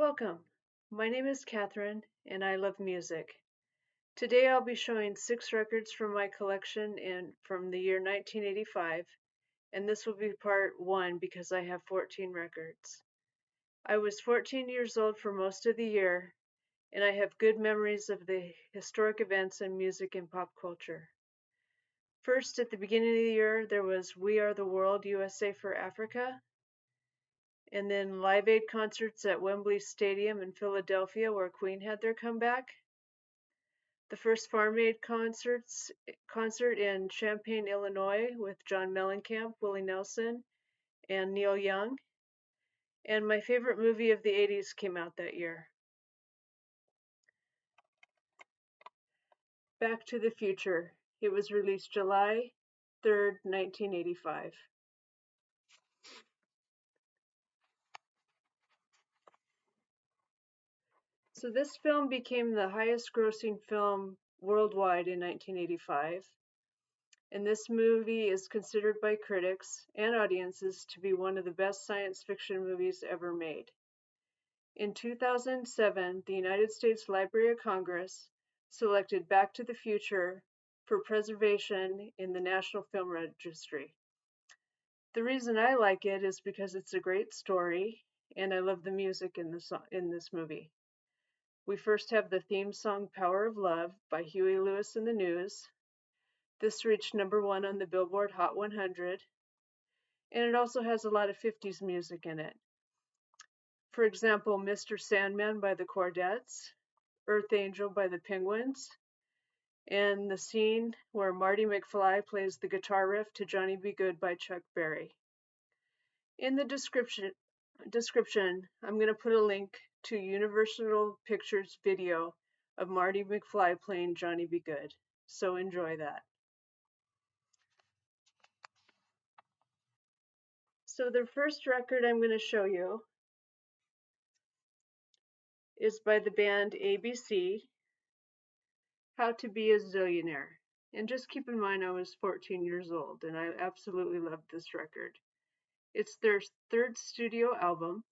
Welcome. My name is Catherine, and I love music. Today I'll be showing 6 records from my collection from the year 1985, and this will be part 1 because I have 14 records. I was 14 years old for most of the year, and I have good memories of the historic events in music and pop culture. First, at the beginning of the year, there was We Are the World, USA for Africa, and then Live Aid concerts at Wembley Stadium in Philadelphia where Queen had their comeback. The first Farm Aid concert in Champaign, Illinois with John Mellencamp, Willie Nelson, and Neil Young. And my favorite movie of the 80s came out that year. Back to the Future. It was released July 3rd, 1985. So this film became the highest grossing film worldwide in 1985. And this movie is considered by critics and audiences to be one of the best science fiction movies ever made. In 2007, the United States Library of Congress selected Back to the Future for preservation in the National Film Registry. The reason I like it is because it's a great story, and I love the music in this movie. We first have the theme song Power of Love by Huey Lewis and the News. This reached #1 on the Billboard Hot 100, and it also has a lot of 50s music in it. For example, Mr. Sandman by the Chordettes, Earth Angel by the Penguins, and the scene where Marty McFly plays the guitar riff to Johnny B. Good by Chuck Berry. In the description, I'm going to put a link to Universal Pictures video of Marty McFly playing Johnny B. Good, so enjoy that. So the first record I'm going to show you is by the band ABC, How to Be a Zillionaire. And just keep in mind I was 14 years old and I absolutely loved this record. It's their 3rd studio album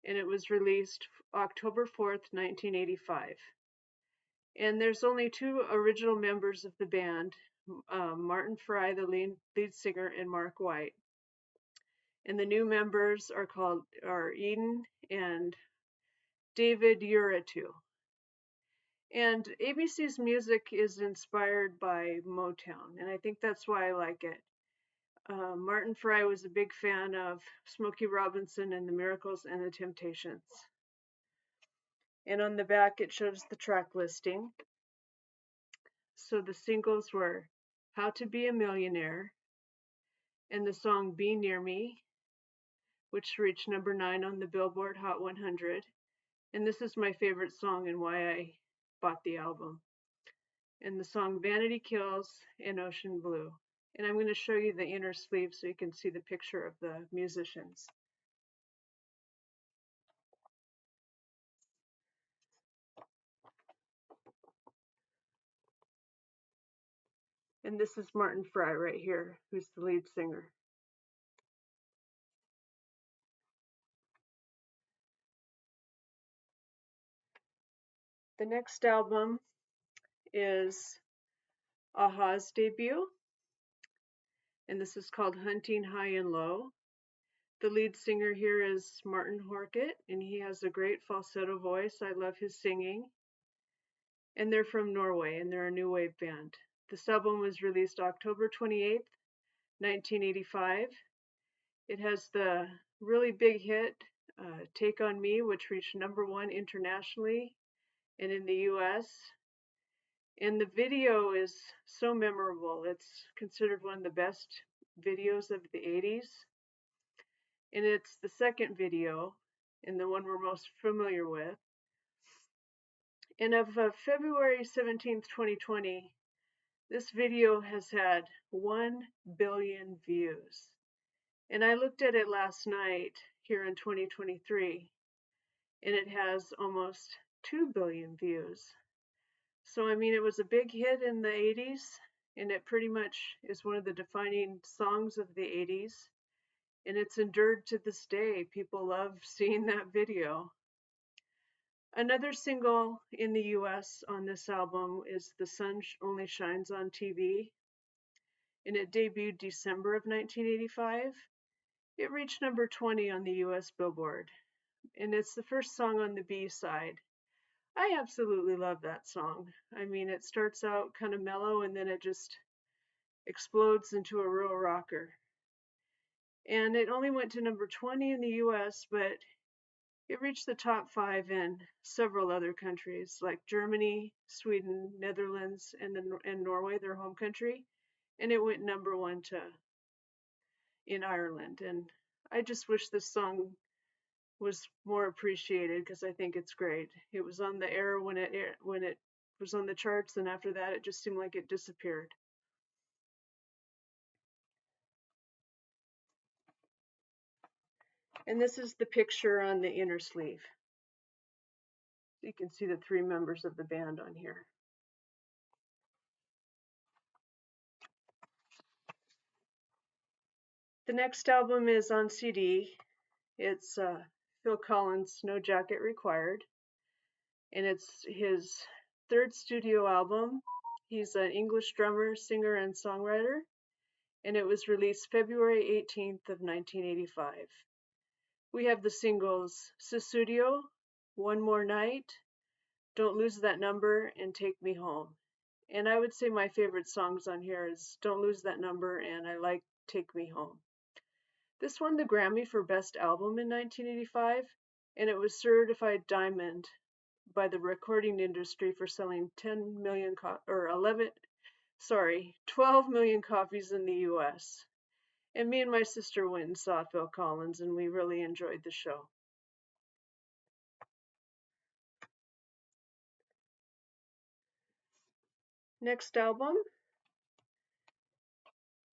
and it was released October 4th, 1985. And there's only 2 original members of the band, Martin McFly, the lead singer, and Mark White. And the new members are Eden and David Uritu. And ABC's music is inspired by Motown, and I think that's why I like it. Martin McFly was a big fan of Smokey Robinson and the Miracles and the Temptations. And on the back it shows the track listing. So the singles were How to Be a Millionaire and the song Be Near Me, which reached #9 on the Billboard Hot 100. And this is my favorite song and why I bought the album. And the song Vanity Kills and Ocean Blue. And I'm going to show you the inner sleeve so you can see the picture of the musicians. And this is Martin McFly right here, who's the lead singer. The next album is a-ha's debut, and this is called Hunting High and Low. The lead singer here is Martin Horkett, and he has a great falsetto voice. I love his singing. And they're from Norway, and they're a new wave band. This album was released October 28th, 1985. It has the really big hit, Take On Me, which reached #1 internationally and in the US. And the video is so memorable. It's considered one of the best videos of the 80s. And it's the second video and the one we're most familiar with. And of February 17th, 2020, this video has had 1 billion views. And I looked at it last night here in 2023, and it has almost 2 billion views. So, I mean, it was a big hit in the 80s, and it pretty much is one of the defining songs of the 80s. And it's endured to this day. People love seeing that video. Another single in the US on this album is The Sun Only Shines on TV, and it debuted December of 1985. It reached number 20 on the US Billboard, and it's the first song on the B side. I absolutely love that song. I mean, it starts out kind of mellow and then it just explodes into a real rocker. And it only went to number 20 in the US, but it reached the top 5 in several other countries like Germany, Sweden, Netherlands, and Norway, their home country. And it went number 1 in Ireland. And I just wish this song was more appreciated because I think it's great. It was on the air when it was on the charts, and after that it just seemed like it disappeared. And this is the picture on the inner sleeve. You can see the 3 members of the band on here. The next album is on CD. It's Phil Collins' No Jacket Required, and it's his 3rd studio album. He's an English drummer, singer, and songwriter, and it was released February 18th of 1985. We have the singles Susudio, One More Night, Don't Lose That Number, and Take Me Home. And I would say my favorite songs on here is Don't Lose That Number, and I like Take Me Home. This won the Grammy for Best Album in 1985, and it was certified diamond by the recording industry for selling 12 million copies in the US. And me and my sister went and saw Phil Collins, and we really enjoyed the show. Next album,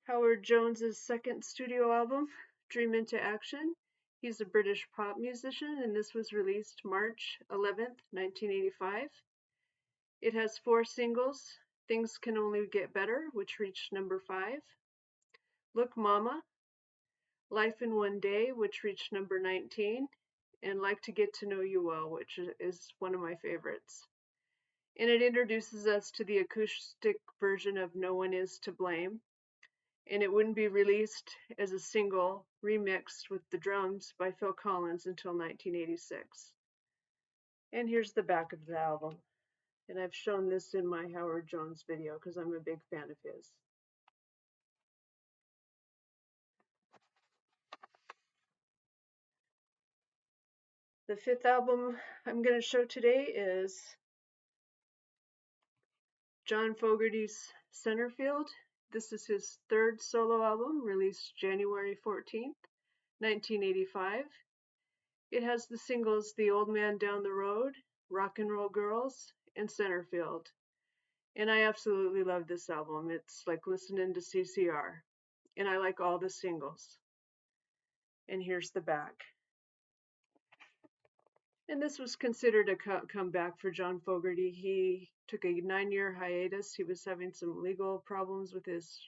Howard Jones's 2nd studio album, Dream Into Action. He's a British pop musician, and this was released March 11th, 1985. It has 4 singles, Things Can Only Get Better, which reached number 5, Look Mama, Life in One Day, which reached number 19, and Like to Get to Know You Well, which is one of my favorites. And it introduces us to the acoustic version of No One Is to Blame, and it wouldn't be released as a single remixed with the drums by Phil Collins until 1986. And here's the back of the album. And I've shown this in my Howard Jones video because I'm a big fan of his. The 5th album I'm going to show today is John Fogerty's Centerfield. This is his 3rd solo album, released January 14th, 1985. It has the singles The Old Man Down the Road, Rock and Roll Girls, and Centerfield. And I absolutely love this album. It's like listening to CCR. And I like all the singles. And here's the back. And this was considered a comeback for John Fogerty. He took a 9-year hiatus. He was having some legal problems with his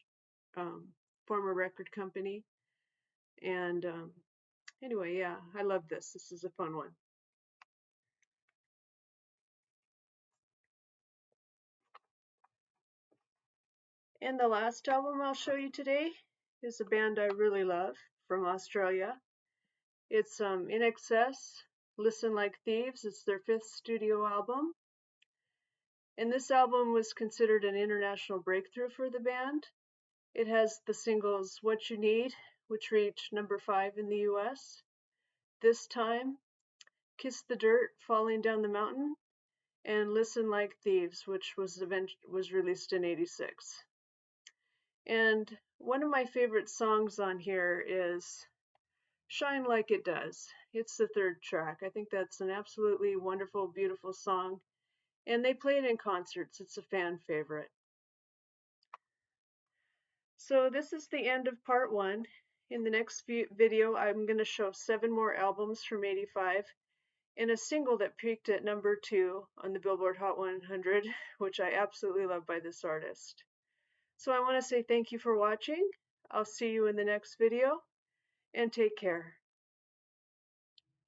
former record company. And anyway, yeah, I love this. This is a fun one. And the last album I'll show you today is a band I really love from Australia. It's INXS, Listen Like Thieves. It's their 5th studio album. And this album was considered an international breakthrough for the band. It has the singles What You Need, which reached number 5 in the US, This Time, Kiss the Dirt, Falling Down the Mountain, and Listen Like Thieves, which was released in 86. And one of my favorite songs on here is Shine Like It Does. It's the 3rd track. I think that's an absolutely wonderful, beautiful song. And they play it in concerts. It's a fan favorite. So this is the end of part 1. In the next video, I'm going to show 7 more albums from '85 and a single that peaked at number 2 on the Billboard Hot 100, which I absolutely love by this artist. So I want to say thank you for watching. I'll see you in the next video, and take care.